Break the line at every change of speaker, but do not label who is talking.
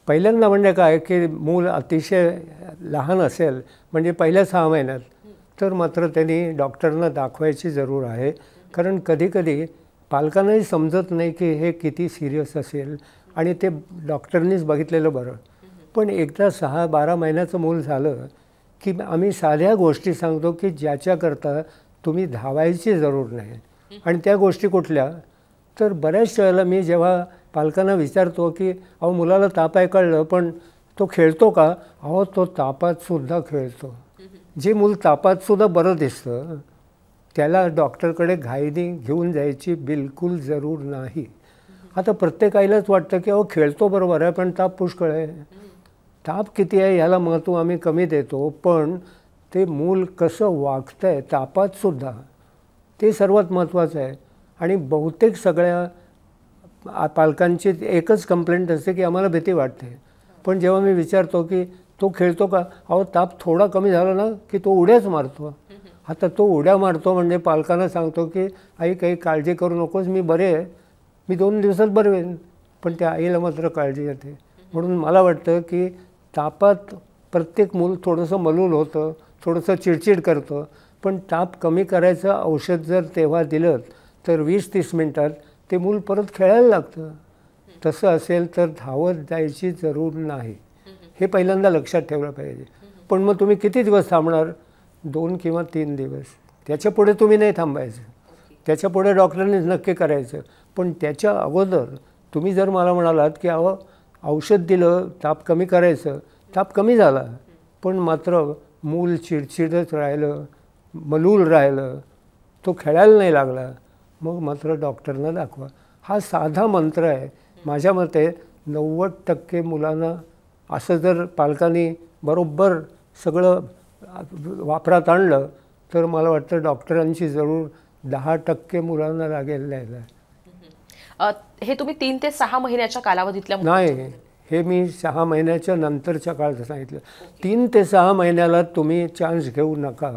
पहिल्यांदा म्हणजे काय की मूल अतिशय लहान असेल म्हणजे पहिल्या 6 महिन्यात तर मात्र त्यांनी डॉक्टरना दाखवायची जरूर आहे. कारण कधी-कधी पालकांनाही समजत नाही की हे किती सीरियस असेल आणि ते डॉक्टरनीच बघितलेलं बरं. पण एकदा 6-12 महिन्याचं मूल झालं की आम्ही साध्या गोष्टी सांगतो की ज्याच्याकरता तुम्ही धावायची जरूर नाही. आणि त्या गोष्टी कुठल्या? तर बऱ्याच वेळेला मी जेव्हा पालकांना विचारतो की अहो मुलाला ताप आहे कळलं, पण तो खेळतो का? अहो तो तापातसुद्धा खेळतो. जे मूल तापातसुद्धा बरं दिसतं त्याला डॉक्टरकडे घाईने घेऊन जायची बिलकुल जरूर नाही. आता प्रत्येक आईलाच वाटतं की अहो खेळतो बरोबर आहे, पण ताप पुष्कळ आहे. ताप किती आहे ह्याला महत्त्व आम्ही कमी देतो, पण ते मूल कसं वागतं आहे तापातसुद्धा ते सर्वात महत्त्वाचं आहे. आणि बहुतेक सगळ्या पालकांची एकच कंप्लेंट असते की आम्हाला भीती वाटते. पण जेव्हा मी विचारतो की तो खेळतो का? अहो ताप थोडा कमी झाला ना की तो उड्याच मारतो. आता तो उड्या मारतो म्हणजे पालकांना सांगतो की आई काही काळजी करू नकोस, मी बरे आहे, मी 2 दिवसात बरे होईन. पण त्या आईला मात्र काळजी येते. म्हणून मला वाटतं की तापात प्रत्येक मूल थोडंसं मलूल होतं, थोडंसं चिडचिड करतं. पण ताप कमी करायचं औषध जर तेव्हा दिलं तर 20-30 मिनिटात ते मूल परत खेळायला लागतं. तसं असेल तर धावत जायची जरूर नाही. हे पहिल्यांदा लक्षात ठेवलं पाहिजे. पण मग तुम्ही किती दिवस थांबणार? 2 किंवा 3 दिवस. त्याच्यापुढे तुम्ही नाही थांबायचं. त्याच्यापुढे डॉक्टरांनीच नक्की करायचं. पण त्याच्या अगोदर तुम्ही जर मला म्हणालात की अहो औषध दिलं ताप कमी करायचं, ताप कमी झाला, पण मात्र मूल चिडचिडच राहिलं, मलूल राहिलं, तो खेळायला नाही लागला, मग मात्र डॉक्टरना दाखवा. हा साधा मंत्र आहे. माझ्या मते 90% मुलांना असं जर पालकांनी बरोबर सगळं वापरात आणलं तर मला वाटतं डॉक्टरांची जरूर 10% मुलांना लागेल द्यायला.
हे तुम्ही 3 ते 6 महिन्याच्या कालावधीतल्या
नाही, हे मी 6 महिन्याच्या नंतरच्या काळात सांगितलं. 3 ते 6 महिन्याला तुम्ही चान्स घेऊ नका.